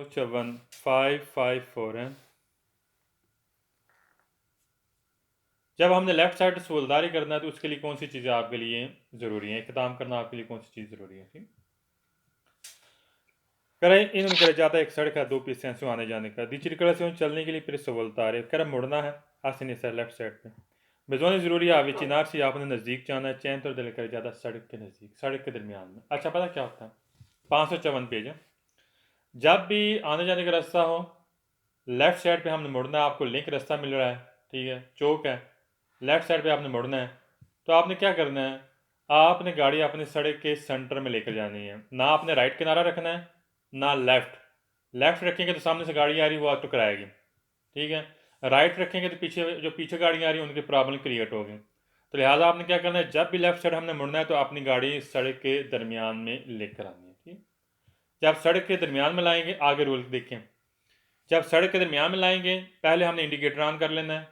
554 है। जब हमने लेफ़्ट साइड सूलदारी करना है तो उसके लिए कौन सी चीज़ें आपके लिए ज़रूरी हैं, इक़दाम करना आपके लिए कौन सी चीज़ ज़रूरी है? ठीक, करें इन कर जाता है एक सड़क है 2 पीस से आने जाने का दी circolazione चलने के लिए फिर सवलतारे कर मुड़ना है आसनी से लेफ़्ट साइड पे बेजोनी ज़रूरी है विचिनार से आपने नज़दीक जाना है चैन तो दिल कर जाता सड़क के नज़दीक सड़क के दरमियान में। अच्छा पता क्या होता है 554 पेज है। जब भी आने जाने का रास्ता हो लेफ़्ट साइड पे हमने मुड़ना है, आपको लिंक रास्ता मिल रहा है, ठीक है, चौक है, लेफ़्ट साइड पे आपने मुड़ना है, तो आपने क्या करना है, आपने गाड़ी अपनी सड़क के सेंटर में लेकर जानी है। ना आपने राइट किनारा रखना है ना लेफ़्ट। लेफ़्ट रखेंगे तो सामने से गाड़ी आ रही है वो टकराएगी, ठीक है। राइट रखेंगे तो पीछे गाड़ी आ रही है उनकी प्रॉब्लम क्रिएट होगी। तो लिहाजा आपने क्या करना है, जब भी लेफ़्ट साइड हमने मुड़ना है तो अपनी गाड़ी सड़क के दरमियान में लेकर आनी है, ठीक। जब सड़क के दरमियान में लाएंगे आगे रूल देखें, जब सड़क के दरमियान में लाएंगे पहले हमने इंडिकेटर ऑन कर लेना है,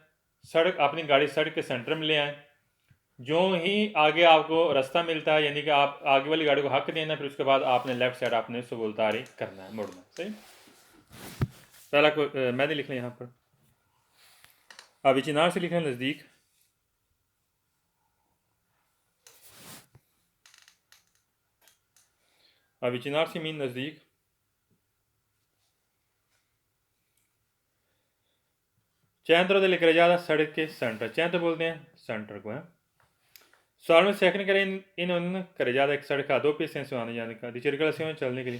सड़क अपनी गाड़ी सड़क के सेंटर में ले आए। जो ही आगे आपको रास्ता मिलता है यानी कि आप आगे वाली गाड़ी को हक देना, फिर उसके बाद आपने लेफ्ट साइड आपने सबुलतारी करना है, मुड़ना। सही, पहला को मैंने लिख लिया यहाँ पर, अविचिनार से लिखना नज़दीक, अविचिनार से मीन नज़दीक, चैंत्र लेकर ज़्यादा सड़क के सेंटर, चैंत्र बोलते हैं सेंटर को है। सवाल में सेकंड करें इन करे ज़्यादा एक सड़क का 2 पीस से आने जाने का दिचरकल चलने के लिए,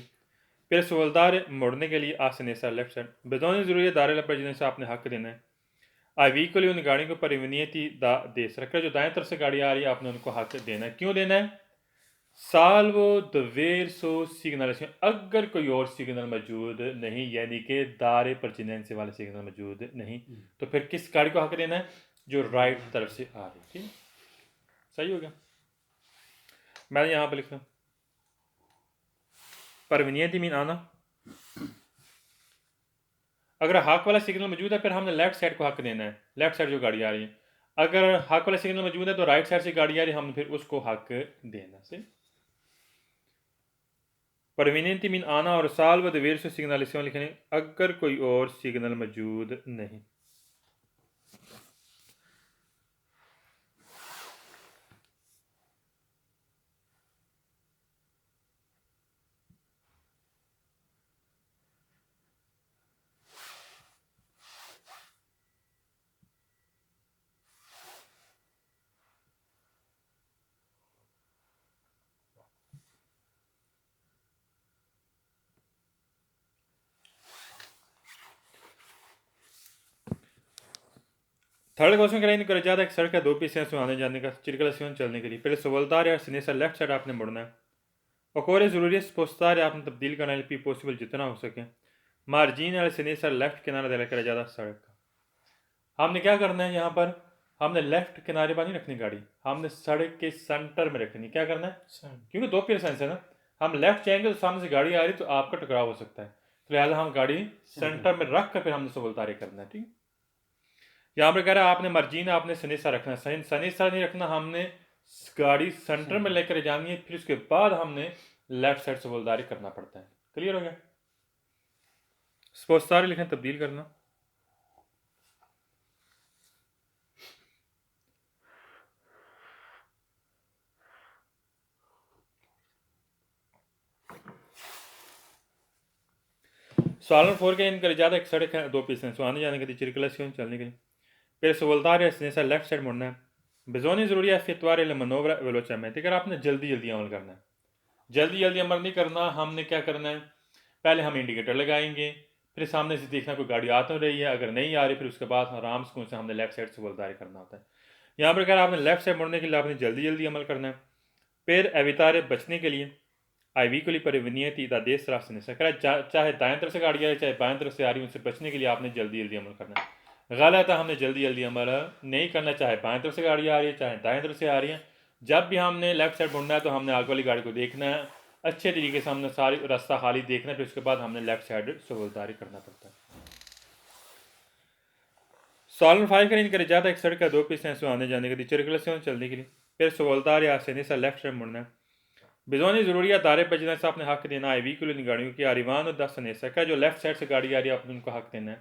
फिर सवलदार मुड़ने के लिए आसने से लेफ्ट साइड बेदौनी ज़रूरी है दायरे लपर जिनसे आपने हक देना है। आई को लिए उन गाड़ियों को परिवनीयति दे रखा, जो दाएं तरफ से गाड़ी आ रही है आपने उनको हक देना है। क्यों देना है, साल्वो diverso सिग्नलेशन, अगर कोई और सिग्नल मौजूद नहीं यानी कि दारे परचिनेंसे वाले सिग्नल मौजूद नहीं तो फिर किस गाड़ी को हक देना है, जो राइट तरफ से आ रही। ठीक, सही हो गया। मैंने यहाँ पर लिखा परवनीयति मीन आना, अगर हक वाला सिग्नल मौजूद है फिर हमने लेफ्ट साइड को हक देना है, लेफ्ट साइड जो गाड़ी आ रही है। अगर हक वाला सिग्नल मौजूद है तो राइट साइड से गाड़ी आ रही है, हमने फिर उसको हक देना से। परवीनेंटी मीन आना और साल व देर से सिग्नलिस्यों लिखने, अगर कोई और सिग्नल मौजूद नहीं। थर्ड क्वेश्चन करें कर ज़्यादा एक सड़क है 2 पीस से आने जाने का चिरकलसियों चलने के लिए, पहले सवलदार या सिनेसा लेफ्ट साइड आपने मुड़ना है और ज़रूरी है स्पोस्तार आपने तब्दील करना है पॉसिबल जितना हो सके। मार्जिन वाले सिनेसा लेफ्ट किनारा दिला कर ज़्यादा सड़क का हमने क्या करना है, यहाँ पर हमने लेफ्ट किनारे पर नहीं रखनी गाड़ी, हमने सड़क के सेंटर में रखनी। क्या करना है, क्योंकि 2 पीस है ना, हम लेफ्ट जाएंगे तो सामने से गाड़ी आ रही तो आपका टकराव हो सकता है, तो लिहाजा हम गाड़ी सेंटर में रख कर फिर हमने सवलदारी करना है। ठीक, यहाँ पर कह रहा है आपने मर्जीना आपने सनेसा रखना है, सनेसा नहीं रखना, हमने गाड़ी सेंटर में लेकर जानी है, फिर उसके बाद हमने लेफ्ट साइड से बोलदारी करना पड़ता है। क्लियर हो गया। स्पोस्तारी लिखें तब्दील करना, सवाल 4 के इन कर ज़्यादा एक सड़क है 2 पीस हैं आने जाने के लिए चिरकलसियों चलने के लिए, फिर सवलदार या सनेसा लेफ्ट साइड मुड़ना है। बेजोनी ज़रूरी है फितवार मनोवरा वेलोचा में, अगर आपने जल्दी जल्दी अमल करना है, जल्दी जल्दी अमल नहीं करना, हमने क्या करना है, पहले हम इंडिकेटर लगाएंगे, फिर सामने से देखना कोई गाड़ी आ तो रही है, अगर नहीं आ रही फिर उसके बाद आराम से हमने लेफ्ट साइड से बोलदारी करना होता है। यहाँ पर अगर आपने लेफ्ट साइड मुड़ने के लिए आपने जल्दी जल्दी अमल करना है। फिर अवितारे बचने के लिए आई को लिए परिवनीयति देश रास्ते ने सकरा, चाहे दाएं तरफ से गाड़ी आ रही चाहे बाएं तरफ से आ रही, उनसे बचने के लिए आपने जल्दी जल्दी अमल करना है। गलत है, हमने जल्दी जल्दी अमल नहीं करना, चाहे बाएं तरफ से गाड़ी आ रही है चाहे दाएं तरफ से आ रही है। जब भी हमने लेफ्ट साइड मुड़ना है तो हमने आगे वाली गाड़ी को देखना है, अच्छे तरीके से हमने सारी रास्ता खाली देखना है, फिर उसके बाद हमने लेफ्ट साइड सवलदारी करना पड़ता है। सॉल्व 5 करें करे जाता एक सड़क का 2 पीस हैं आने जाने के लिए चिरकल से चलने के लिए, फिर सवलदार या आसानी से लेफ्ट साइड मुड़ना है। बेजोनी ज़रूरी दारे बजना से आपने हक देना है व्हीकल इन गाड़ियों की आरिवान और 10 ने सका जो लेफ्ट साइड से गाड़ी आ रही है आपने उनको हक देना है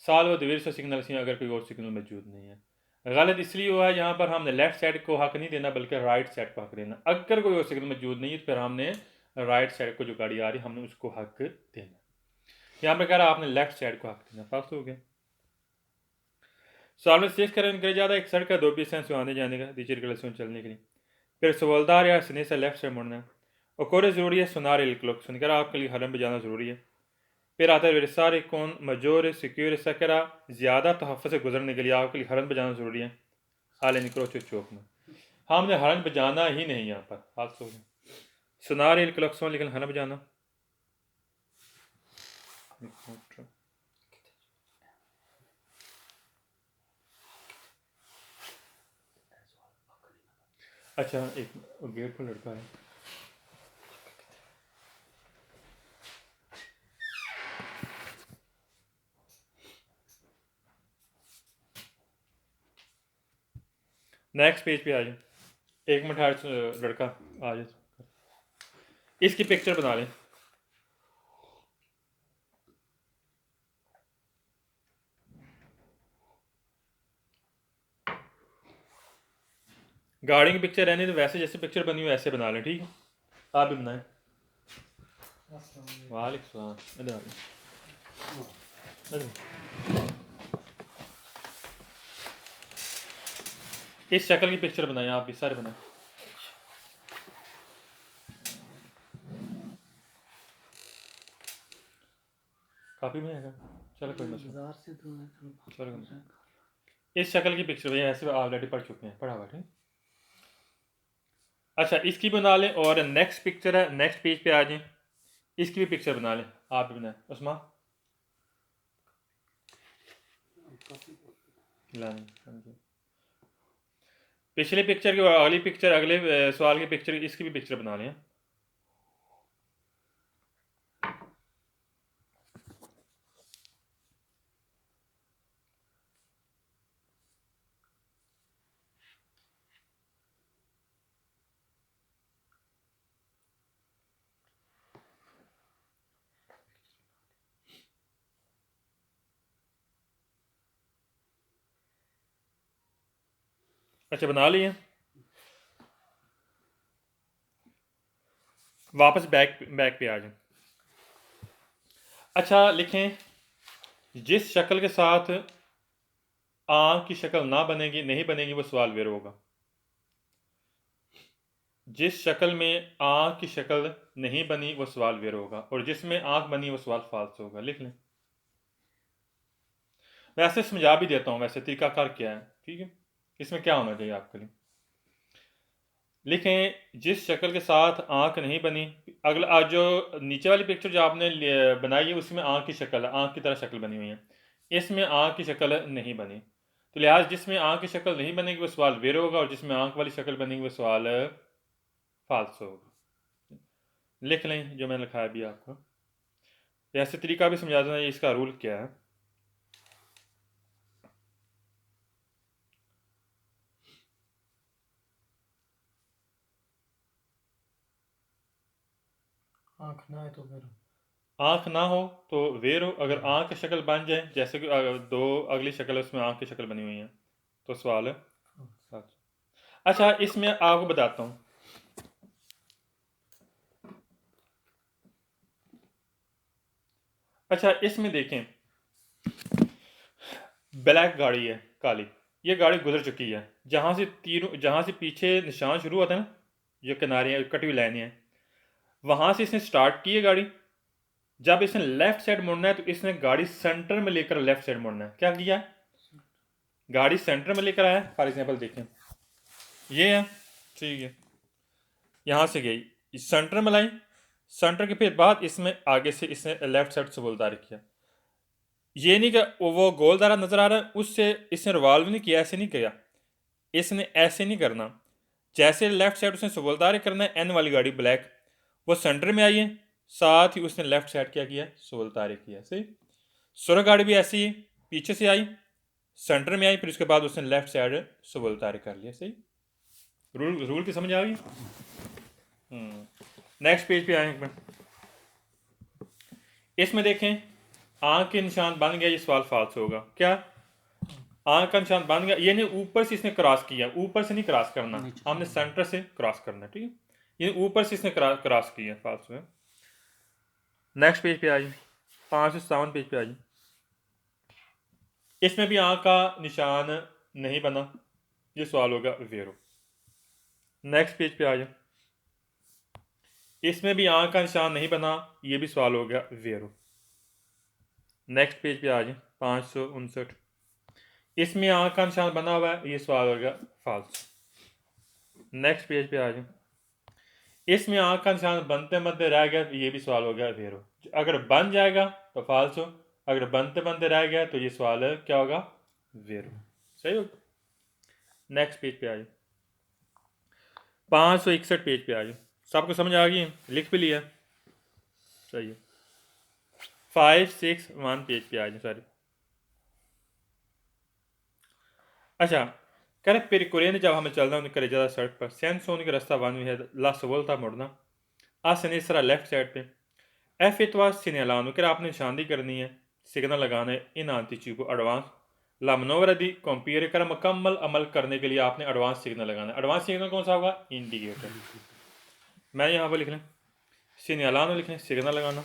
साल व देर से सिग्नल से अगर कोई और सिग्नल मौजूद नहीं है। गलत इसलिए हुआ है यहाँ पर हमने लेफ्ट साइड को हक नहीं देना बल्कि राइट साइड को हक देना। अगर कोई और सिग्नल मौजूद नहीं है तो फिर हमने राइट साइड को जो गाड़ी आ रही है हमने उसको हक देना। यहाँ पर कह रहा आपने लेफ्ट साइड को हक देना। पास हो गया। सवाल में शेष करें कर ज़्यादा एक सड़क का 2 पीस से आने जाने का तीसरी क्लास चलने के लिए फिर सवालदार या सने से लेफ्ट साइड मुड़ना और कोरे ज़रूरी है सुनार क्लॉक सुनकर आपके लिए हरम बजाना ज़रूरी है। फिर आता है विरसार कौन मजोर सिक्योर सकरा ज़्यादा तहफ़्फ़ुज़ से गुजरने के लिए आपके लिए हरन बजाना ज़रूरी है। हाल निकलो चौक में हमने हरन बजाना ही नहीं यहाँ पर हाथ हो गया सुनार क्लॉक्सों लेकिन हरन बजाना। अच्छा एक गेट पर लड़का है। नेक्स्ट पेज पे आ जाए 1 मिनट लड़का आ जाए इसकी पिक्चर बना लें। गाड़ी की पिक्चर रहने तो वैसे जैसे पिक्चर बनी हुई वैसे बना लें। ठीक है आप भी बनाएं। वालेकुम सलाम। इस शक्ल की पिक्चर बनाएं आप भी सारे बनाएं। काफी बनाएगा चलो कोई मसला चलो इस शक्ल की पिक्चर भैया ऐसे ऑलरेडी पढ़ चुके हैं पढ़ा हुआ ठीक। अच्छा इसकी बना लें और नेक्स्ट पिक्चर है नेक्स्ट पेज पे आ जाएं इसकी भी पिक्चर बना लें आप भी बनाएं उस्मा पिछले पिक्चर की अगली पिक्चर अगले सवाल की पिक्चर इसकी भी पिक्चर बना लें। अच्छा बना लिए वापस बैक पे आ जाए। अच्छा लिखें जिस शक्ल के साथ आँख की शक्ल ना बनेगी नहीं बनेगी वो सवाल वेर होगा। जिस शक्ल में आँख की शक्ल नहीं बनी वो सवाल वेर होगा और जिसमें आँख बनी वो सवाल फाल्स होगा। लिख लें वैसे समझा भी देता हूँ वैसे तरीकाकार क्या है ठीक है इसमें क्या होना चाहिए आपके लिए। लिखें जिस शक्ल के साथ आँख नहीं बनी अगला जो नीचे वाली पिक्चर जो आपने बनाई है उसमें आँख की शक्ल है आँख की तरह शक्ल बनी हुई है इसमें आँख की शक्ल नहीं बनी तो लिहाज जिसमें आँख की शक्ल नहीं बनेगी वो सवाल वेर होगा और जिसमें आँख वाली शक्ल बनेगी वो सवाल फाल्स होगा। लिख लें जो मैंने लिखा है अभी आपको ऐसे तरीका भी समझा देना इसका रूल क्या है। आँख ना है तो फिर आँख ना हो तो वेर हो अगर आँख की शक्ल बन जाए जैसे कि दो अगली शक्ल है उसमें आँख की शक्ल बनी हुई है तो सवाल है। अच्छा इसमें आपको बताता हूँ अच्छा इसमें देखें ब्लैक गाड़ी है काली ये गाड़ी गुजर चुकी है जहाँ से पीछे निशान शुरू होता है ना जो किनारे कटी हुई लाइनें हैं वहाँ से इसने स्टार्ट की है गाड़ी। जब इसने लेफ्ट साइड मुड़ना है तो इसने गाड़ी सेंटर में लेकर लेफ्ट साइड मुड़ना है। क्या किया गाड़ी सेंटर में लेकर आया फॉर एग्जांपल देखें ये है ठीक है यहाँ से गई सेंटर में लाई सेंटर के फिर बाद इसमें आगे से इसने लेफ्ट साइड से बोलदारी किया। ये नहीं कि वो गोलदारा नजर आ रहा है उससे इसने रिवॉल्व नहीं किया ऐसे नहीं किया इसने ऐसे नहीं करना जैसे लेफ्ट साइड उसने सुबलदारी करना है एन वाली गाड़ी ब्लैक वो सेंटर में आई है साथ ही उसने लेफ्ट साइड क्या किया सुबलदारी किया सही। सुरख गाड़ी भी ऐसी ही पीछे से आई सेंटर में आई फिर उसके बाद उसने लेफ्ट साइड सुबलदारी कर लिया सही। रूल की समझ आ गई। नेक्स्ट पेज पे आए एक मिनट। इसमें देखें आंख के निशान बन गया, ये सवाल फाल्स होगा। क्या आंख का निशान बन गया, ये नहीं ऊपर से इसने क्रॉस किया, ऊपर से नहीं क्रॉस करना, हमने सेंटर से क्रॉस करना है, ठीक है। ये ऊपर से इसने क्रॉस किया, फाल्स है। नेक्स्ट पेज पे आइए, 557 पेज पे आइए। इसमें भी आंख का निशान नहीं बना, ये सवाल होगा वेरो। नेक्स्ट पेज पे आइए, इसमें भी आंख का निशान नहीं बना, ये भी सवाल हो गया वेरो। नेक्स्ट पेज पे आ जाए 559, इसमें आंख का निशान बना हुआ है, ये सवाल हो गया फाल्स। नेक्स्ट पेज पे आ जाए, इसमें आंख का निशान बनते बनते रह गया, तो ये भी सवाल हो गया वेरो। अगर बन जाएगा तो फाल्स हो, अगर बनते बनते रह गया तो ये सवाल है क्या होगा, वेरो। सही हो। नेक्स्ट पेज पे आ जाए, 561 पेज पे आ जाए। सबको समझ आ गई, लिख भी लिया, सही है। 561 पेज पे आ जाए सारे। अच्छा, कह रहे पेरिकुरे ने जब हमें चलना उन्हें करे ज़्यादा सड़क पर सेंस होने का रास्ता वन है ला सवल था मुड़ना आ सनेसरा लेफ्ट साइड पे एफ इतवा सिनेलानो कह आपने निशानदी करनी है, सिग्नल लगाना है इन आंतिची को एडवांस ला मनोवर दी कंपेयर कर मुकम्मल अमल करने के लिए आपने एडवांस सिग्नल लगाना है। एडवांस सिग्नल कौन सा होगा, इंडिकेटर। मैं यहाँ पर लिख लें सिनेलानो, लिख लें सिग्नल लगाना।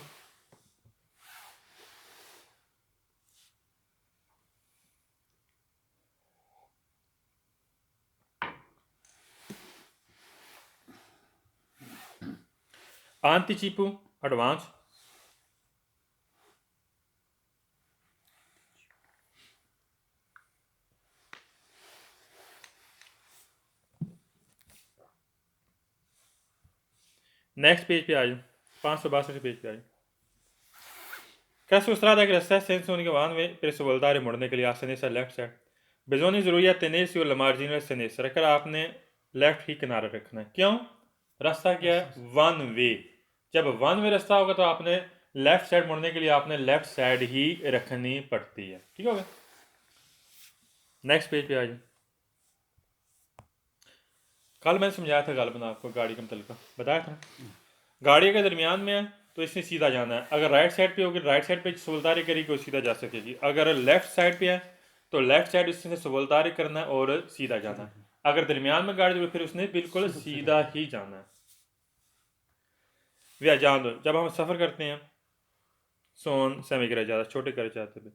anticipo advance, नेक्स्ट पेज पे आ जाओ 562 पेज पे आ जाओ। कैसे उस तरह का रास्ता सेंस होने के वाहन में फिर सुबलदार मुड़ने के लिए आसने से लेफ्ट साइड बेजोनी ज़रूरियात तेनेस और लमार्जिनल सनेस रखकर आपने लेफ्ट ही किनारा रखना है। क्यों, रास्ता क्या है, वन वे। जब वन वे रास्ता होगा तो आपने लेफ्ट साइड मुड़ने के लिए आपने लेफ्ट साइड ही रखनी पड़ती है, ठीक होगा। नेक्स्ट पेज पे आ जाए। कल मैंने समझाया था गालिबन आपको गाड़ी का मतलब बताया था, गाड़ी के दरमियान में है तो इसने सीधा जाना है। अगर राइट साइड पे होगी राइट साइड पे सबलदारी करेगी और सीधा जा सकेगी। अगर लेफ्ट साइड पे है तो लेफ्ट साइड इसने सबलदारी करना है और सीधा जाना है। अगर दरमियान में गाड़ी फिर उसने बिल्कुल सीधा ही जाना है। वे जान दो, जब हम सफ़र करते हैं सोन सेमी गिरा ज़्यादा छोटे कर जाते थे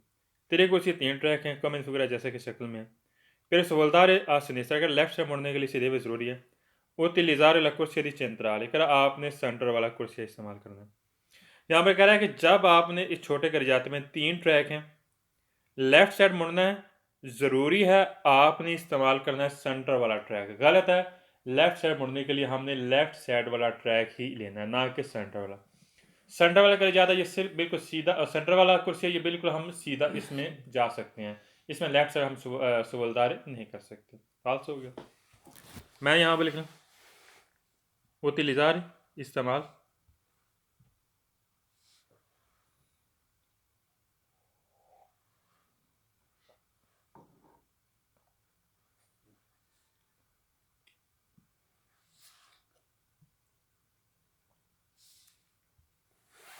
तेरे को इसी 3 ट्रैक हैं कम वगैरह जैसे कि शक्ल में है। फिर सबलदार आसनी से अगर लेफ्ट साइड मुड़ने के लिए सीधे भी ज़रूरी है वो तिलिजार वाला कुर्सी यदि चंतरा लेकर आपने सेंटर वाला कुर्सी इस्तेमाल करना है। यहाँ पर कह रहा है कि जब आपने इस छोटे कर जाते में 3 ट्रैक हैं, लेफ्ट साइड मुड़ना है, ज़रूरी है आपने इस्तेमाल करना है सेंटर वाला ट्रैक। गलत है, लेफ्ट साइड मुड़ने के लिए हमने लेफ्ट साइड वाला ट्रैक ही लेना है, ना कि सेंटर वाला। सेंटर वाला कर जाता है ये सिर्फ बिल्कुल सीधा, और सेंटर वाला कुर्सी है ये बिल्कुल हम सीधा इसमें जा सकते हैं, इसमें लेफ्ट साइड हम सबलदार नहीं कर सकते। फाल्स हो गया। मैं यहाँ पर लिख लूँ वो तिलिजार इस्तेमाल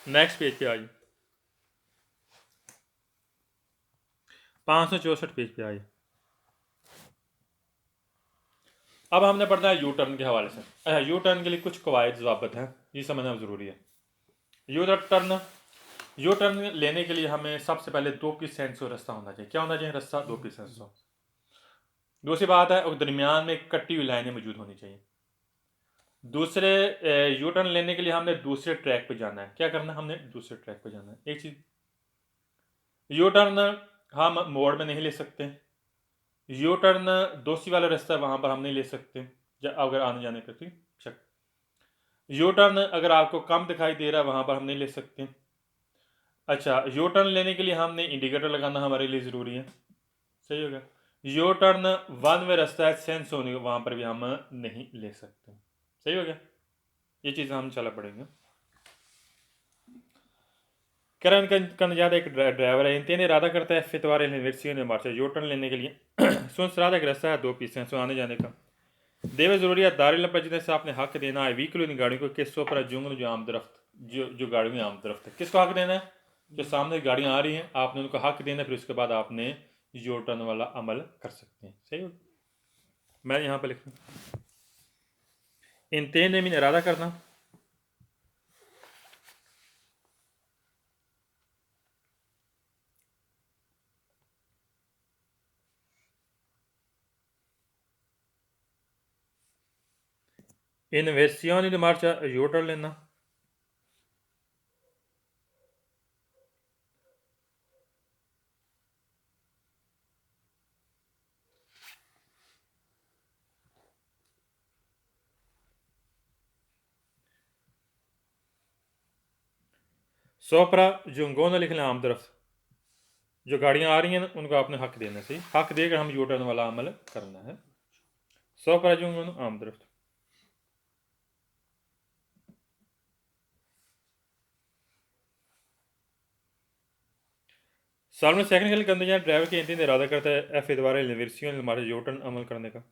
नेक्स्ट पेज पे आइए 564 पेज पे आइए। अब हमने पढ़ना है यू टर्न के हवाले से। अच्छा, यू टर्न के लिए कुछ कवायद ज़वाबत हैं, ये समझना ज़रूरी है। यू टर्न लेने के लिए हमें सबसे पहले 2 की सेंस और रास्ता होना चाहिए। क्या होना चाहिए, रास्ता 2 की सेंस हो। दूसरी बात है और दरमियान में कटी हुई लाइनें मौजूद होनी चाहिए। दूसरे यू टर्न लेने के लिए हमने दूसरे ट्रैक पे जाना है। क्या करना है, हमने दूसरे ट्रैक पे जाना है। एक चीज़, यू टर्न हम मोड़ में नहीं ले सकते। यू टर्न दोस्ती वाला रास्ता वहाँ पर हम नहीं ले सकते अगर आने जाने का, ठीक शक। यू टर्न अगर आपको कम दिखाई दे रहा है वहाँ पर हम नहीं ले सकते। अच्छा, यू टर्न लेने के लिए हमने इंडिकेटर लगाना हमारे लिए ज़रूरी है, सही होगा। यू टर्न वन वे रास्ता है, सेंस होने वहाँ पर भी हम नहीं ले सकते, सही हो गया। ये चीज़ हम चला पड़ेंगे। करण ज़्यादा एक ड्राइवर है, इन तीन इरादा करता है फितवार यूनिवर्सिटी में मार्च यू टर्न लेने के लिए सुन सरादा एक रास्ता है 2 पीस हैं सो आने जाने का। देवे ज़रूरियात दारिल बजने से आपने हक देना है व्हीकल इन गाड़ियों को किसों पर जुंगल जो आम दरख्त जो गाड़ियों में आम दरख्त है किसको हक देना है? जो सामने गाड़ियाँ आ रही हैं आपने उनको हक देना है, फिर उसके बाद आपने यू टर्न वाला अमल कर सकते हैं। सही हो? मैं यहाँ पर लिखता हूँ इंतेन ने मीन इरादा करना, इन्वेस्टियों di marcia यू टर्न लेना, सोपरा जुंगोना लिखना आम दरख्त जो गाड़ियाँ आ रही हैं उनको आपने हक देना। सही, हक देकर हम यू टर्न वाला अमल करना है। सोपरा जुंगोना आम दरख्त। सामने सेकंड खेल करते हैं ड्राइवर के इंतजार इरादा करता है एफ द्वारा यूनिवर्सिटी हमारे यू टर्न अमल करने का।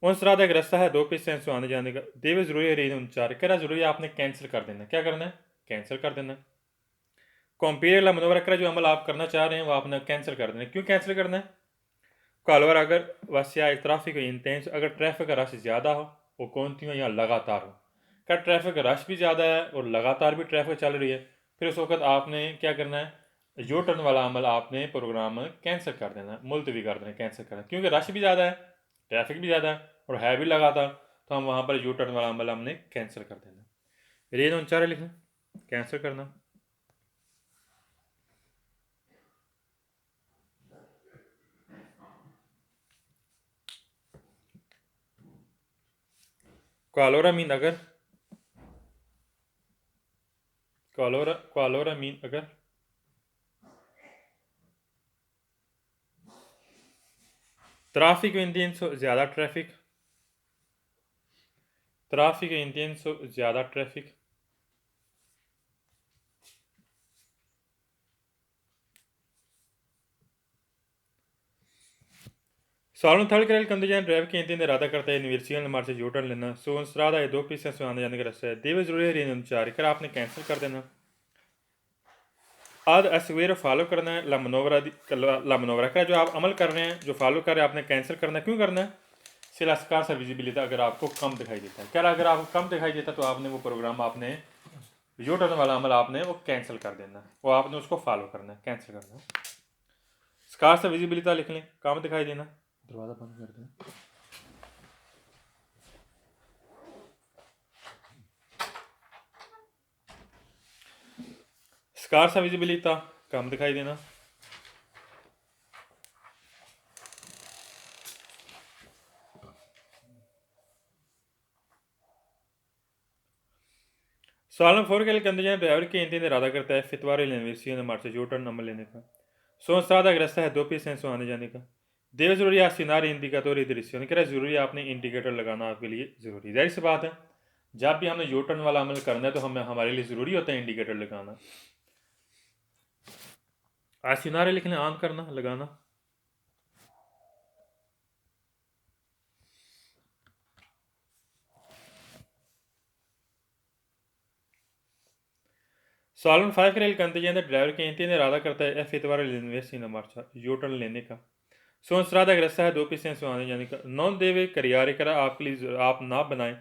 उन सराद एक रास्ता है दो पीस से आने जाने का देवे जरूरी है चार कह रहा जरूरी है आपने कैंसिल कर देना। क्या करना है? कैंसिल कर देना। कॉम्पीरियल मनोवर करा जो अमल आप करना चाह रहे हैं वो आपने कैंसिल कर देना। क्यों कैंसिल करना है? कॉलवर अगर वसिया ट्रैफिक इंटेंस अगर ट्रैफिक का रश ज़्यादा हो वो कौन थी या लगातार हो। क्या ट्रैफिक का रश भी ज़्यादा है और लगातार भी ट्रैफिक चल रही है, फिर उस वक्त आपने क्या करना है? यू टर्न वाला अमल आपने प्रोग्राम कैंसिल कर देना, मुलतवी कर देना, कैंसिल करना। क्योंकि रश भी ज़्यादा है, ट्रैफिक भी ज़्यादा है और है भी लगातार, तो हम वहाँ पर यू टर्न वाला अमल हमने कैंसिल कर देना। रेन उनचारे लिखना, कैंसिल करना। क्वालोरा मीन अगर, क्वालोरा मीन अगर, ट्रैफिक इंटेंस ज़्यादा ट्रैफिक, ट्रैफिक इंटेंस ज़्यादा ट्रैफिक। सालों थर्ड करेल कंदीजन ड्राइव के इंतजार इरादा करता है यूनिवर्सिटी मार्च से यू टर्न लेना। सो स्रादा है दो पीस से आने जाने का रास्ता है देवे जरूरी है रेन चार कर आपने कैंसिल कर देना। आज असवेर फॉलो करना है ला मनोवरा का जो आप अमल कर रहे हैं जो फॉलो कर रहे हैं आपने कैंसिल करना है। क्यों करना है? सिलास्कार सा विजिबिलिटी अगर आपको कम दिखाई देता है, क्या अगर आपको कम दिखाई देता तो आपने वो प्रोग्राम आपने यू टर्न वाला अमल आपने वो कैंसिल कर देना, वो आपने उसको फॉलो करना है, कैंसिल करना है। स्कार सा विजिबिलिटी लिख लें, कम दिखाई देना। दरवाज़ा बंद कर दें। स्कार सा विजिबिलिटी कम दिखाई देना। सालन फोर के लिए कंदीजन ड्राइवर के इंतजार इरादा करता है फितवार यूनिवर्सिटी ने मार्च यू टर्न अमल लेने का। सो सादा रास्ता है दो पीस से आने जाने का देव जरूरी आसिनार इंडिकेटर दृश्य कह जरूरी आपने इंडिकेटर लगाना आपके लिए ज़रूरी। जाहिर सी बात है जब भी हमने यू टर्न वाला अमल करना है तो हमें हमारे लिए ज़रूरी होता है इंडिकेटर लगाना। आसिनार लिखने आम करना लगाना। सालन फाइव रेल कंदीजन ड्राइवर के इंतजार इरादा करता है एफ इतवार यूनिवर्सिटी ने मार्च यू टर्न लेने का। सो सरादा रास्ता है दो पीस से आने जाने का नॉन देवे करियारे करा आपके लिए आप ना बनाएं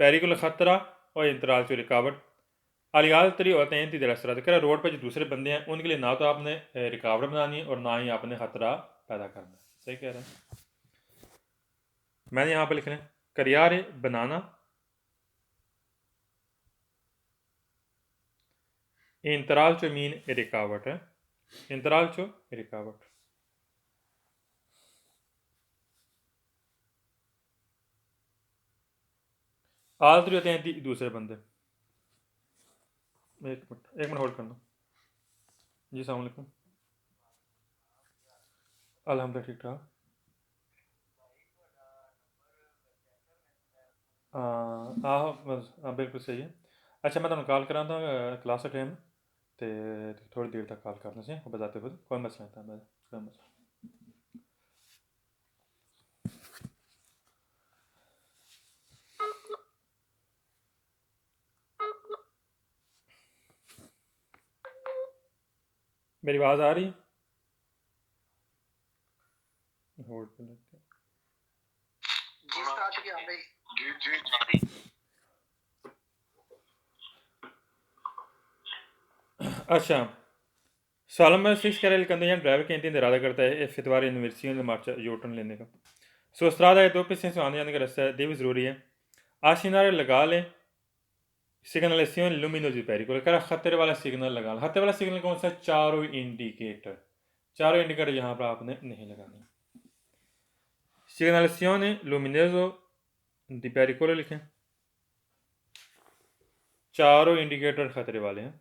पैरिकुल खतरा और इंतराल से रुकावट अलियाल तरी और तैन थी दरअसल कह रोड पर जो दूसरे बंदे हैं उनके लिए ना तो आपने रुकावट बनानी है और ना ही आपने खतरा पैदा करना है। सही कह रहे हैं। मैंने यहाँ पर लिखना है करियारे बनाना इंतराल चो मीन रुकावट है, इंतराल चो रुकावट। आल तरी होते हैं दूसरे बंदे। एक मिनट होल्ड करना जी। सलामकुम। अलहमदिल्ला ठीक ठाक। आहो बस बिल्कुल सही है। अच्छा मैं तुम्हें कॉल करा था क्लास का टाइम तो थोड़ी देर तक कॉल करना चाहिए बताते खुद कोई मसला नहीं था कोई मसला। मेरी आवाज़ आ रही है? होल्ड पे लेते हैं। जी स्टार्ट किया भाई। अच्छा, Salman Six kere il candidato driver che intende rada करता है effettuare un'inversione di marcia U-turn लेने का। सो strada है 2 से आने जाने का रास्ता है, ये भी ज़रूरी है। आशिनारे लगा लें सिग्नलाइजेशन लुमिनोसी पेरिकोल करा खतरे वाला सिग्नल लगा लो। खतरे वाला सिग्नल कौन सा? चारों इंडिकेटर। चारों इंडिकेटर यहाँ पर आपने नहीं लगाने। सिग्नलाइजेशन लुमिनोसो दी पेरिकोल लिखें। चारों इंडिकेटर खतरे वाले हैं।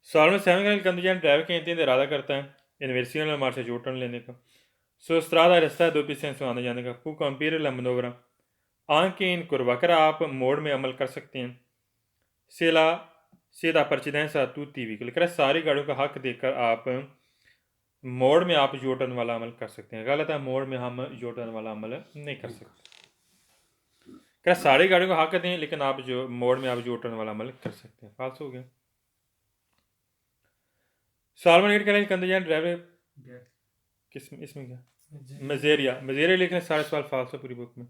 Salmo 7 का कंडीशन ड्राइवर के इंतजार इरादा करता है इन्वर्सियल मार्च से U-turn लेने का। सो strada रास्ता है 2 से आने जाने का। Può compiere la manovra anche in curva कर आप मोड में अमल कर सकते हैं। se da precedenza a tutti i veicoli कर सारी गाड़ियों का हक देकर आप मोड में आप U-turn वाला अमल कर सकते हैं। गलत है, मोड में हम U-turn वाला अमल नहीं कर सकते। कर सारी गाड़ियों को हक दें लेकिन आप जो मोड में आप U-turn वाला अमल कर सकते हैं। फाल्स हो गया। सालमन 8 का कंडीशन ड्राइवर किस इसमें क्या मजेरिया लिखने सारे सवाल फाल्स है पूरी बुक में।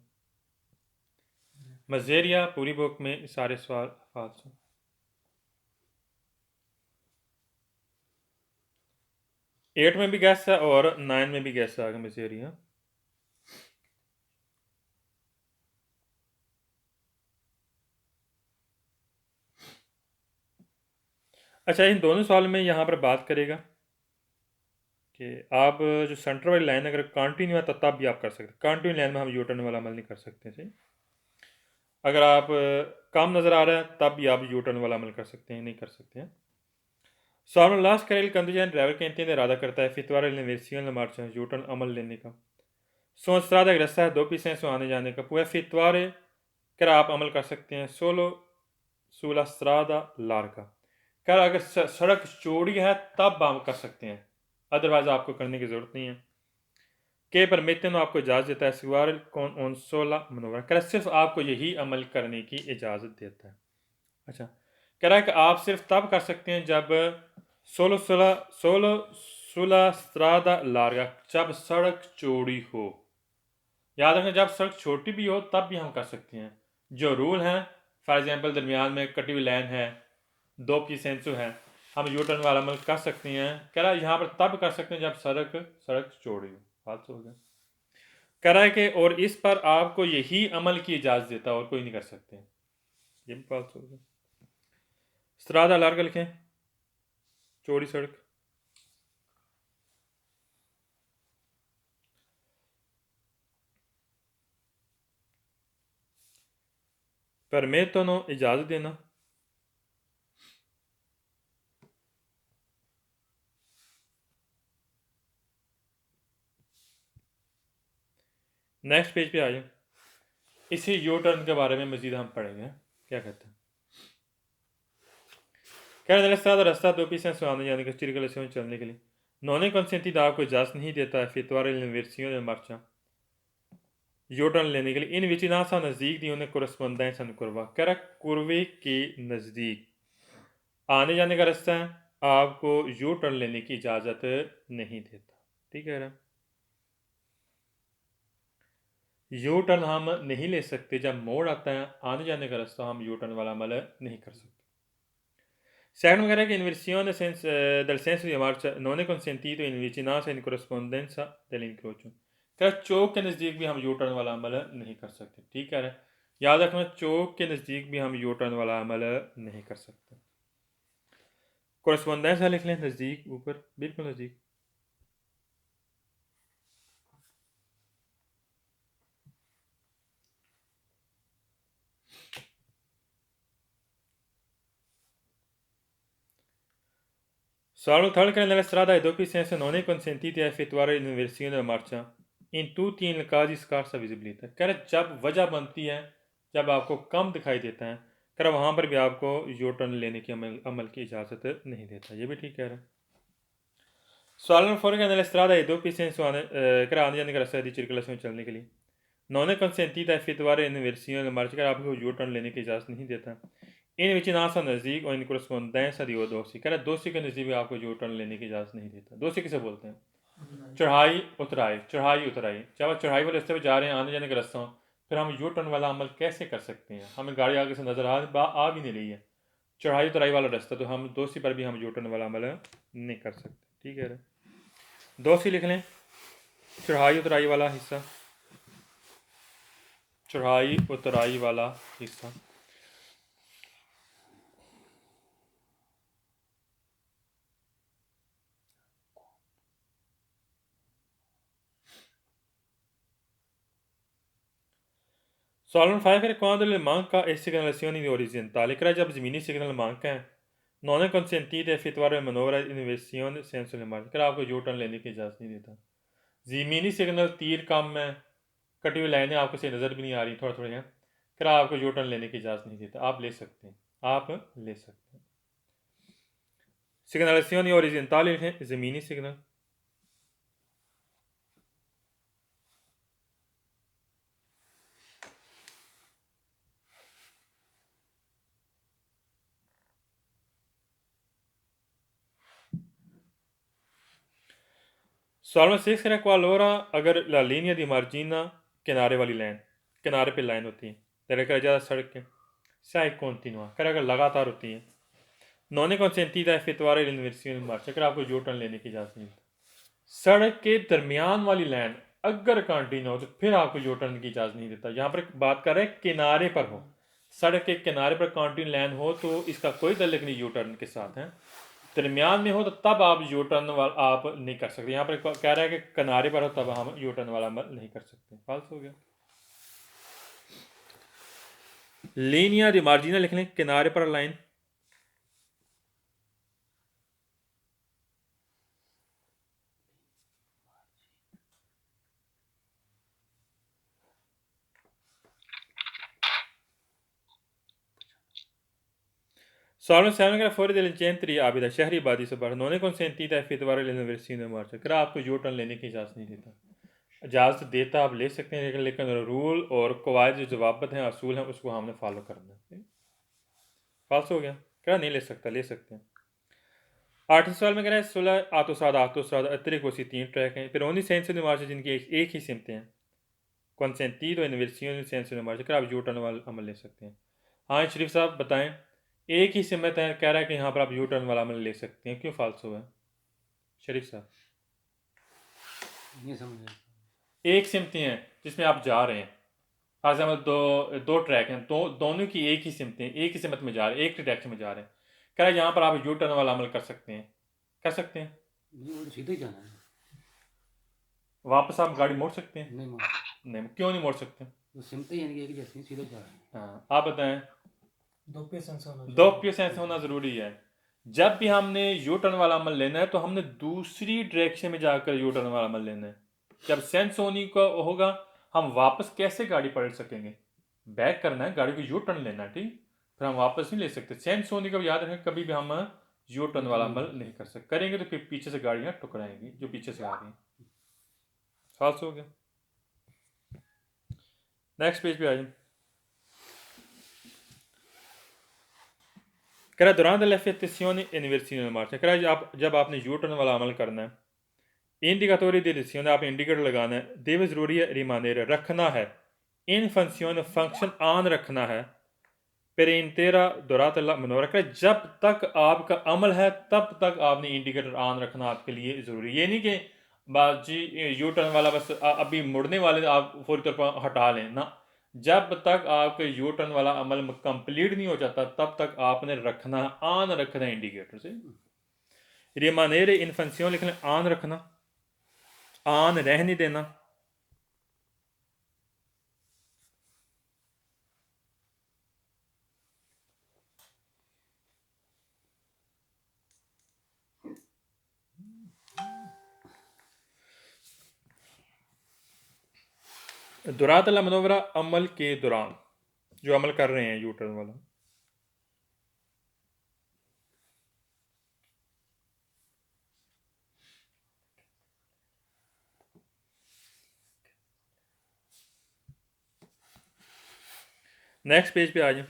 मजेरिया पूरी बुक में सारे सवाल फाल्स हैं। 8 में भी गैस है और 9 में भी गैस आ गया मजेरिया। अच्छा, इन दोनों सवाल में यहाँ पर बात करेगा कि आप जो सेंटर वाली लाइन अगर कंटिन्यू है तो तब भी आप कर सकते हैं। कंटिन्यू लाइन में हम U-turn वाला अमल नहीं कर सकते थे। अगर आप कम नज़र आ रहा है तब भी आप U-turn वाला अमल कर सकते हैं, नहीं कर सकते हैं। Salmo लास्ट करेल कंडीशन ड्राइवर के इंतजार इरादा करता है फितवार इन्वर्सियल मार्च U-turn अमल लेने का। सो strada एक रास्ता है 2 आने जाने का। पूरा फितवार कर आप अमल कर सकते हैं सोलो सुला strada larga कर अगर सड़क चौड़ी है तब आप कर सकते हैं, अदरवाइज आपको करने की ज़रूरत नहीं है। के परमिटन आपको इजाज़त देता है सिवार कौन ऑन 16 मनोवर कर सिर्फ आपको यही अमल करने की इजाज़त देता है। अच्छा, कह रहा है कि आप सिर्फ तब कर सकते हैं जब सोलह स्त्रादा लार्गा जब सड़क चौड़ी हो। याद रखना, जब सड़क छोटी भी हो तब भी हम कर सकते हैं। जो रूल हैं, फॉर एग्जांपल दरमियान में कटी हुई लाइन है, 2 है, हम U-turn वाला अमल कर सकते हैं। कह रहा है यहाँ पर तब कर सकते हैं जब सड़क चौड़ी हो। फाल्स हो गया। कह रहा है कि और इस पर आपको यही अमल की इजाज़त देता है और कोई नहीं कर सकते। ये भी फाल्स हो गया। स्त्रादा लार्गा लिखें, चौड़ी सड़क। परमेटोनो इजाज़त देना। नेक्स्ट पेज पे आ जाए। इसी U-turn के बारे में मजीद हम पढ़ेंगे क्या कहते हैं। कह रहे हैं रास्ता 2 से आने जाने का circolazione चलने के लिए non è consentita आपको इजाज़त नहीं देता है effettuare l'inversione di marcia U-turn लेने के लिए इन विचिनासा नज़दीक दी उन्हें corrispondenza in curva कह रहा कुर्वे के नज़दीक आने जाने का रास्ता है, आपको U-turn लेने की इजाज़त नहीं देता। ठीक है ना, U-turn हम नहीं ले सकते जब मोड़ आता है। आने जाने का रास्ता हम U-turn वाला अमल नहीं कर सकते। Secondo magari che inversione del senso di marcia non è consentito in vicinanza in corrispondenza dell'incrocio। क्या चौक के नज़दीक भी हम U-turn वाला अमल नहीं कर सकते। ठीक है, याद रखना, चौक के नज़दीक भी हम U-turn वाला अमल नहीं कर सकते। corrispondenza लिख लें, नज़दीक, ऊपर, बिल्कुल नज़दीक। Salvo tal che nella strada ai doppi sensi non è consentito effettuare l'inversione della marcia in tutti i casi scarsa visibilità। कह रहे जब वजह बनती है, जब आपको कम दिखाई देता है कर वहाँ पर भी आपको यू टर्न लेने की अमल की इजाज़त नहीं देता। ये भी ठीक कह रहा है। Só não foram nella strada e doppi sensuale grandi anni grassa di circolazione चलने के लिए non è consentita effettuare inversione del marcia आपको यू टर्न लेने की इजाज़त नहीं देता। इन विचिनासा नज़दीक और इन corrispondenza di दोस्ती कह रहा दोस्ती के नज़दीक भी आपको यू टर्न लेने की इजाज़त नहीं देता। दोस्ती किसे बोलते हैं? चढ़ाई उतराई, चढ़ाई उतराई। जब आप चढ़ाई वाले रास्ते पर जा रहे हैं आने जाने का रास्ता, फिर हम यू टर्न वाला अमल कैसे कर सकते हैं? हमें गाड़ी आगे से नज़र आ भी नहीं रही है, चढ़ाई उतराई वाला रास्ता, तो हम दोस्ती पर भी हम यू टर्न वाला अमल नहीं कर सकते। ठीक है, दोस्ती लिख लें, चढ़ाई उतराई वाला हिस्सा, चढ़ाई उतराई वाला हिस्सा। Solon Pfeiffer quando le manca e segnalazioni orizzontali, crea जब ज़मीनी सिग्नल मांगते हैं non è consentito effettuare manovra in inversione senso le marce, कर आपको यू टर्न लेने की इजाज़त नहीं देता। ज़मीनी सिग्नल तीर कम है, कटी हुई लाइनें आपको सही नज़र भी नहीं आ रही, थोड़ा थोड़ा हैं, कर आपको यू टर्न लेने की इजाज़त नहीं देता। आप ले सकते हैं, आप ले सकते हैं। Segnalazioni orizzontali लिखें, ज़मीनी सिग्नल। Solve 6 करें qualora अगर la linea di margina किनारे वाली लाइन, किनारे पे लाइन होती है, तेरे कर ज़्यादा सड़क के sai continua, कर अगर लगातार होती है non è consentita effettuare l'inversione in marcia, अगर आपको यू टर्न लेने की इजाज़त नहीं होती। सड़क के दरमियान वाली लाइन अगर कंटिन्यू हो तो फिर आपको यू टर्न की इजाज़त नहीं देता। यहाँ पर बात कर रहे हैं किनारे पर हो, सड़क के किनारे पर कंटिन्यू लाइन हो तो इसका कोई ताल्लुक नहीं यू टर्न के साथ है। दरमियान में हो तो तब आप यू टर्न वाला आप नहीं कर सकते। यहाँ पर कह रहा है कि किनारे पर हो तब हम यू टर्न वाला अमल नहीं कर सकते। फाल्स हो गया। लीनिया दी मार्जिना लिख लें, किनारे पर लाइन। Solve 7 का fuori delle centri abita, शहरी आबादी से बाहर non è consentita effettuare l'inversione in marcia, कर आपको यू टर्न लेने की इजाज़त नहीं देता। इजाज़त देता आप ले सकते हैं, लेकिन रूल और कवायद जो जवाबत हैं, असूल हैं, उसको हमने फॉलो करना है। फाल्स हो गया, क्या नहीं ले सकता, ले सकते हैं। 8वें सवाल में कह रहा है 16 autostrada अतिरिक्त कोसी 3 ट्रैक हैं, फिर ओनली सेंस इन मार्च जिनकी एक ही सिमतें हैं, consentito inversione in senso di marcia, कर आप यू टर्न वाला अमल ले सकते हैं। हाँ शरीफ साहब बताएं, एक ही सिमत है, कह रहा है कि यहाँ पर आप यू टर्न वाला अमल ले सकते हैं, क्यों फाल्स हुआ है शरीफ साहब? नहीं समझ एक सिमतें हैं जिसमें आप जा रहे हैं, आज दो ट्रैक हैं, दोनों की एक ही सिमतें, एक ही सिमत में जा रहे हैं, एक डायरेक्शन में जा रहे हैं, कह रहा है यहाँ पर आप यू टर्न वाला अमल कर सकते हैं, कर सकते हैं। नहीं, सीधे जाना है। वापस आप गाड़ी मोड़ सकते हैं? नहीं मोड़, नहीं, क्यों नहीं मोड़ सकते? वो सिमटे यानी कि एक जैसी सीधे जा रहे हैं। हाँ आप बताएं। दो पे सेंस होना दो पे सेंस होना ज़रूरी है। जब भी हमने यू टर्न वाला अमल लेना है तो हमने दूसरी डायरेक्शन में जाकर यू टर्न वाला अमल लेना है। जब सेंस होनी का होगा हम वापस कैसे गाड़ी पलट सकेंगे? बैक करना है, गाड़ी को यू टर्न लेना है, ठीक, फिर हम वापस नहीं ले सकते। सेंस होने का याद रखें, कभी भी हम यू टर्न वाला अमल नहीं कर सकते, करेंगे तो फिर पीछे से गाड़ियाँ टकराएंगी जो पीछे से आ रही हैं। फाल्स हो गया। नेक्स्ट पेज पे आ जाए। कह रहा durante l'effettuazione e inversione del marcia, कह रहा है जब आपने यू टर्न वाला अमल करना है, इंडिकेटोरी डिरेक्शन आपने इंडिकेटर लगाना है, deve ज़रूरी है रिमानेर रखना है, इन फंक्शन फंक्शन ऑन रखना है, per intera durata la manovra, कह जब तक आपका अमल है तब तक आपने इंडिकेटर ऑन रखना आपके लिए ज़रूरी। ये नहीं कि बाजी यू टर्न वाला बस अभी मुड़ने वाले आप फौरी तौर पर हटा लें ना, जब तक आपका यू टर्न वाला अमल कंप्लीट नहीं हो जाता तब तक आपने रखना, ऑन रखना है इंडिकेटर से। रिमानेरे इन फंक्शन लिखना, ऑन रखना, ऑन रहने देना। दुरात ला मनोवरा अमल के दौरान जो अमल कर रहे हैं यू टर्न वाला, नेक्स्ट पेज पे आ जाए।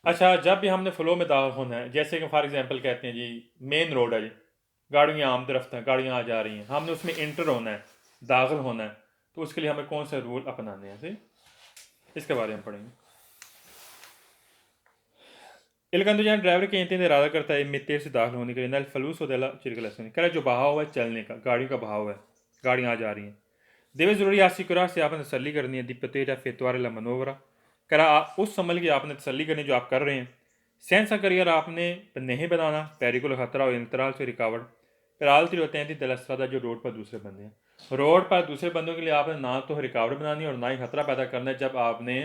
अच्छा, जब भी हमने फ्लो में दाखिल होना है, जैसे कि फॉर एग्जांपल कहते हैं जी मेन रोड है जी, गाड़ियाँ आम तरफ हैं, गाड़ियाँ आ जा रही हैं, हमने उसमें इंटर होना है, दाखिल होना है, तो उसके लिए हमें कौन से रूल अपनाने हैं, सही, इसके बारे में पढ़ेंगे। इलकंदुजान ड्राइवर के इंतने इरादा करता है मित्तेर से दाखिल होने के लिए नल फलूस वदला चिरकलसन कह जो बहाव है चलने का, गाड़ी का बहाव है, गाड़ियाँ आ जा रही हैं, देवे ज़रूरी आसी कुरार से आपने तसल्ली करनी है दिपतेरा फेतवार ला मनोवरा करा उस अमल की आपने तसल्ली करनी जो आप कर रहे हैं, सेंसा करियर आपने नहीं बनाना, पैरिकुल खतरा और इंतराल से रिकावट फिर आलती होते हैं दलस्त्रदा जो रोड पर दूसरे बंदे हैं, रोड पर दूसरे बंदों के लिए आपने ना तो रिकावट बनानी है और ना ही खतरा पैदा करना है। जब आपने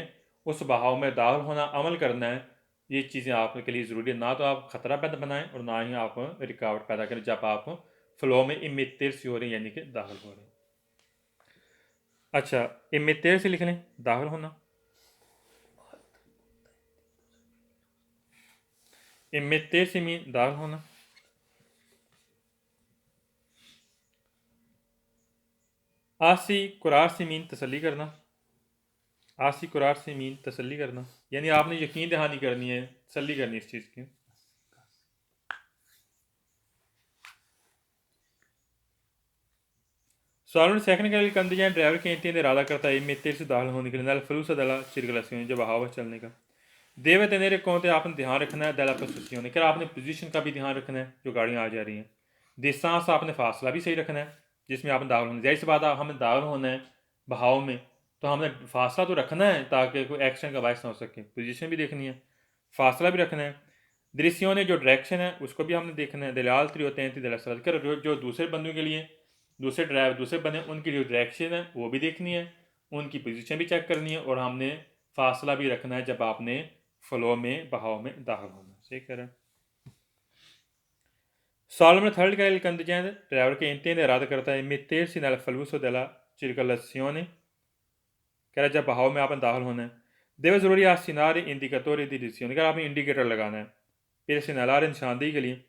उस बहाव में दाखिल होना अमल करना है, ये चीज़ें आपके लिए ज़रूरी है, ना तो आप खतरा पैदा बनाएं और ना ही आप रिकावट पैदा करें जब आप फ्लो में इमितर से हो रहे हैं यानी कि दाखिल हो रहे हैं। अच्छा, इमितर से लिख लें दाखिल होना, इमितर से मीन दाखिल होना, आसी कुरार से मीन तसल्ली करना, आसी कुरार से मीन तसल्ली करना यानी आपने यकीन दहानी करनी है, तसल्ली करनी है इस चीज़ की। सवाल सेकंड के लिए कंदियां ड्राइवर के इंतने इरादा करता है मित्तर से दाखिल होने के लिए नल फलूस दला चिरगलसियों जब हवा चलने का देव तेरे कौन आपने ध्यान रखना है दला प्रस्तुतियों ने क्या आपने पोजीशन का भी ध्यान रखना है जो गाड़ियाँ आ जा रही हैं, डिस्टेंस आपने फासला भी सही रखना है जिसमें आपने दाखिल होना, जैसे बात हमें दाखिल होना है बहाव में तो हमने फासला तो रखना है ताकि कोई एक्सीडेंट का बायस ना हो सके, पोजीशन भी देखनी है, फासला भी रखना है, दृश्यों ने जो डायरेक्शन है उसको भी हमने देखना है, दलाल त्री होते हैं दलाल कर जो दूसरे बंदों के लिए दूसरे ड्राइवर दूसरे बंदे उनकी जो डायरेक्शन है वो भी देखनी है, उनकी पोजीशन भी चेक करनी है और हमने फासला भी रखना है जब आपने फ्लो में बहाव में दाखिल होना, सही कह रहे हैं। सवाल में थर्ड का कंदिजान ड्राइवर के इंतने इरादा करता है मित्तेर से नल फलूस दला चिरकलसियों कह रहा है जब बहाव में आपने दाखिल होना है, देवे ज़रूरी आज सिनारे इंडिकेटोर डिसियोन कह आपने इंडिकेटर लगाना है, फिर सिनार निशानदेही के लिए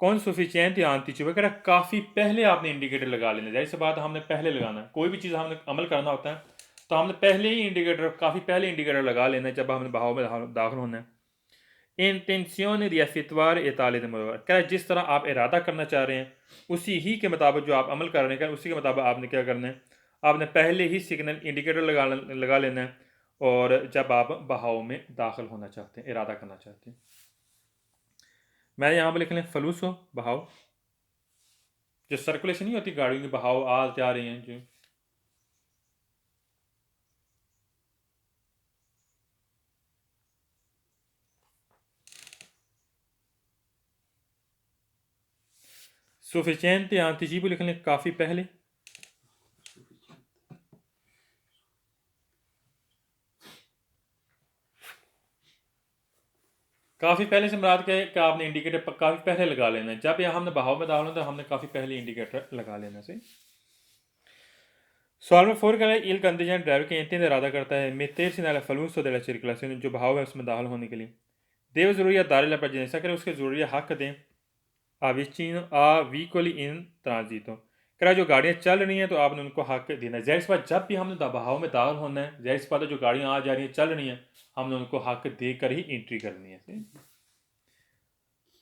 कौन सफिशियंट या आंती चुके कह काफ़ी पहले आपने इंडिकेटर लगा लेना, जैसे बात हमने पहले लगाना है, कोई भी चीज़ हमने अमल करना होता है तो हमने पहले ही इंडिकेटर काफ़ी पहले इंडिकेटर लगा लेना है जब हमने बहाव में दाखिल होना है। इंटेंसियोन रियाफितवार एताले कह जिस तरह आप इरादा करना चाह रहे हैं उसी ही के मुताबिक जो आप अमल कर रहे हैं उसी के मुताबिक आपने क्या करना है, आपने पहले ही सिग्नल इंडिकेटर लगा लेना है और जब आप बहाव में दाखिल होना चाहते हैं, इरादा करना चाहते हैं। मैं यहाँ पर लिख लें फलूस हो बहाव, जो सर्कुलेशन नहीं होती गाड़ियों की बहाव आ जा रही हैं जो, सुफिशियंट आंतिजीबो लिख लें काफ़ी पहले, काफ़ी पहले से मुराद क्या है कि आपने इंडिकेटर काफ़ी पहले लगा लेना है, जब यहाँ हमने बहाव में दाखिल होना तो हमने काफ़ी पहले इंडिकेटर लगा लेना से। सवाल में फोर का इल कंदिजान ड्राइवर के इंतने इरादा करता है मित्तेर से नाला फलूस दला चिरकलासियों जो बहाव है उसमें दाखिल होने के लिए देव ज़रूरिया दारे पर जैसा करें उसके ज़रूरी हक दें आविचिन आ वीकोली इन ट्रांजिटो करा जो गाड़ियाँ चल रही हैं तो आपने उनको हक देना है, ज़ाहिर बात जब भी हमने बहाव में दाखिल होना है ज़ाहिर बात है जो गाड़ियाँ आ जा रही हैं चल रही हैं हमने उनको हक देकर ही एंट्री करनी है।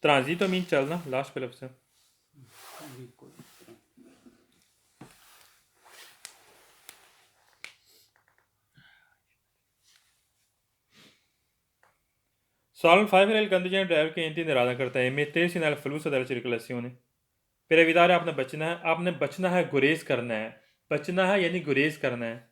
ट्रांजिटो मीन चलना, लास्ट पे लफ्ज़ है। सवाल 5 कंदिजान ड्राइवर के इंतने इरादा करता है मैं तेरे से नाल फलूस दला चिरकलासियों ने फिर विदार आपने बचना है गुरेज करना है, बचना है यानी गुरेज करना है,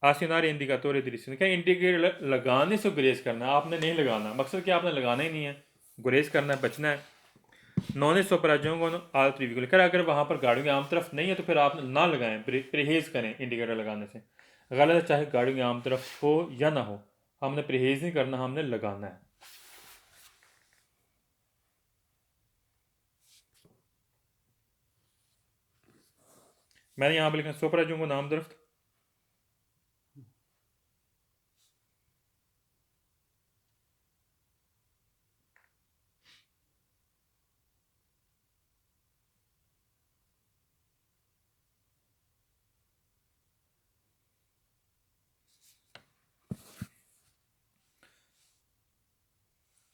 आसिनार इंडिकेटर दृश्य क्या इंडिकेटर लगाने से गुरेज करना है, आपने नहीं लगाना, मकसद क्या आपने लगाना ही नहीं है, गुरेज करना है, बचना है। नॉन सोपराजों को आल त्रिविकुल कर अगर वहाँ पर गाड़ियों की आम तरफ नहीं है तो फिर आप ना लगाएं, परहेज़ करें इंडिकेटर लगाने से, गलत है चाहे गाड़ियों की आम तरफ हो या ना हो, हमने परहेज़ नहीं करना, हमने लगाना है। मैंने यहाँ पर लिखा सोपराजों को नाम दरफ्त,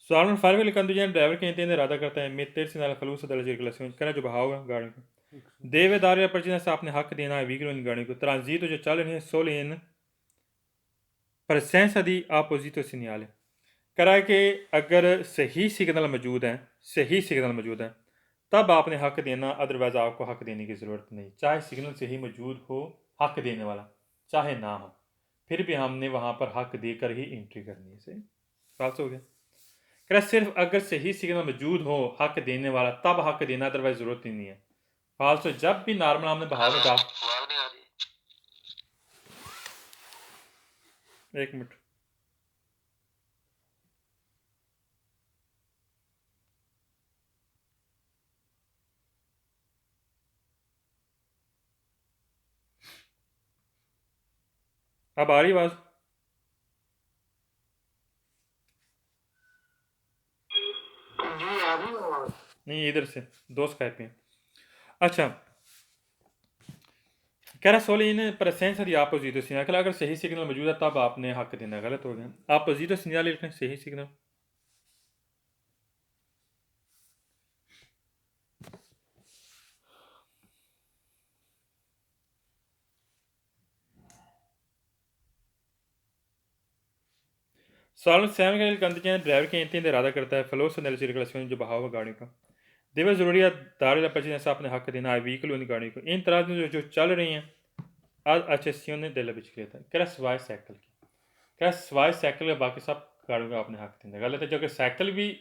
Sono fare le condizioni driver che intende rada करता है mettersi nella falusa della circolazione करना जो बहाव है गाड़ी को देवेदार या परिचित से आपने हक देना है व्हीकल इन गाड़ी को ट्रांजिट जो चल रही है solo in presenza di apposito segnale करा है कि अगर सही सिग्नल मौजूद है तब आपने हक देना अदरवाइज आपको हक देने की ज़रूरत नहीं चाहे सिग्नल सही मौजूद हो हक देने वाला चाहे ना हो फिर भी हमने वहाँ पर हक देकर ही एंट्री करनी है सही बात हो गया कह सिर्फ अगर सही सिग्नल मौजूद हो हक देने वाला तब हक देना अदरवाइज ज़रूरत ही नहीं है फालतू जब भी नॉर्मल हमने बहाव में डाल एक मिनट अब आ रही आवाज़ नहीं इधर से दो स्काइप पे अच्छा कह रहा सोली इन presenza di apposito segnale अगर सही सिग्नल मौजूद है तब आपने हक देना गलत हो गया apposito segnale लिखना सही signal Solamente se il conducente driver che intende इरादा करता है फलोस nella circolazione जो बहाव है गाड़ी का देवर ज़रूरियात दार पची जैसा अपने हक देना है व्हीकल उन गाड़ी को इन तरह जो चल रही हैं आज accessione della bicicletta कह रहा सवाए साइकिल की कह रहा सवाए साइकिल के बाकी सब गाड़ियों का आपने हक देना गलत है जो कि साइकिल भी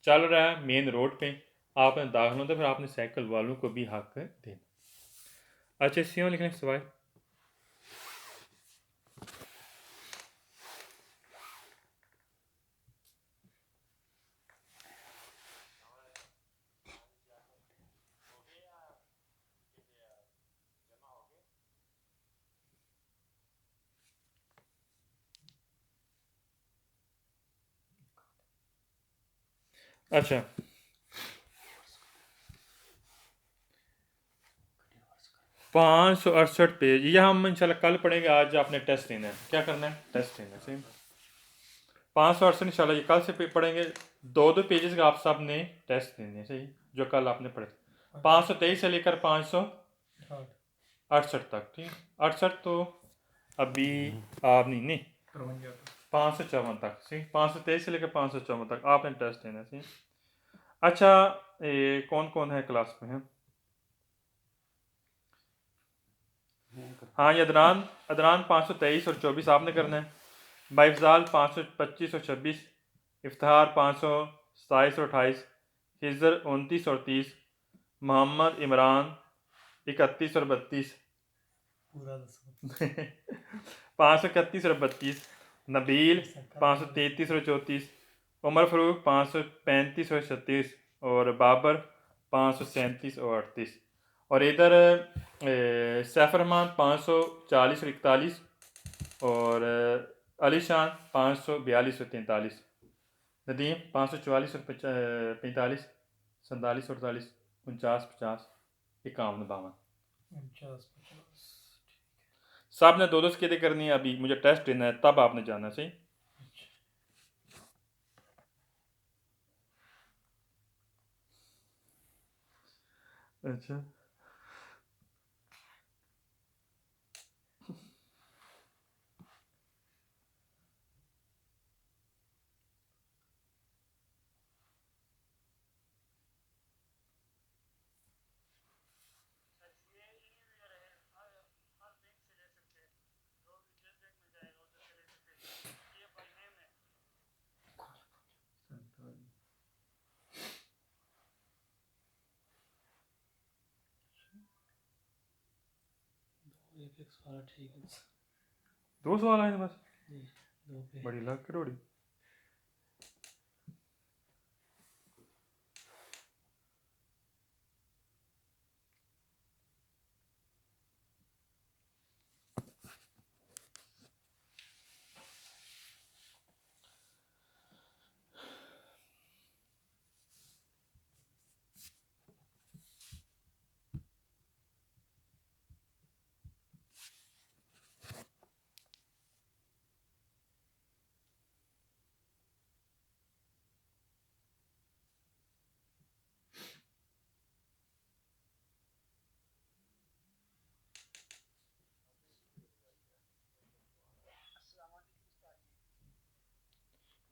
चल रहा है मेन रोड पे आपने दाखिल होता फिर आपने साइकिल वालों को भी हक देना accessione लिखने सवाए अच्छा 568 पेज ये हम इंशाल्लाह कल पढ़ेंगे आज आपने टेस्ट देना है क्या करना है टेस्ट देना है सही 568 इंशाल्लाह ये कल से पढ़ेंगे दो पेजेस का आप सब ने टेस्ट देने हैं सही जो कल आपने पढ़े 523 से लेकर 568 तक ठीक 68 तो अभी आप नहीं 554 तक सही 523 से लेकर 554 तक आपने टेस्ट देना है सही अच्छा कौन कौन है क्लास में है हाँ ये अदनान 523 और 24 आपने करना है बाइफजाल 525 और 26 इफ्तार 527 और 28 हिजर 29 और 30 मोहम्मद इमरान 31 और 32 531 और 32 नबील 533 और 34 उमर फरूक 535 और 36 और बाबर 537 और 38 और इधर सैफ रहमान 540 और 41 और अली शान 542 और 43 नदीम 544 और 45 47 और 48 49 50 51 52 सब ने दो दो स्केटें करनी है अभी मुझे टेस्ट देना है तब आपने जाना सही अच्छा एक सवाल ठीक है दो सवाल आए बस दो पे बड़ी लाख करोड़ी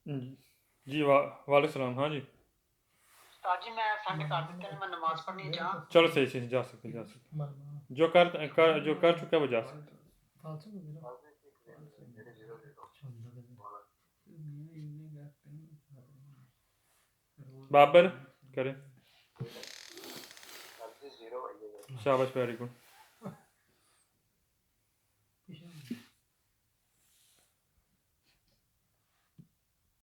जी वालेकुम सलाम। हाँ जी उस्ताद जी मैं सेंड कर देते हैं, मैं नमाज पढ़ने जा। चलो सही सही जा सकते जो जो कर चुका है वो जा सकते। बाबर करें शाबाश वेरी गुड।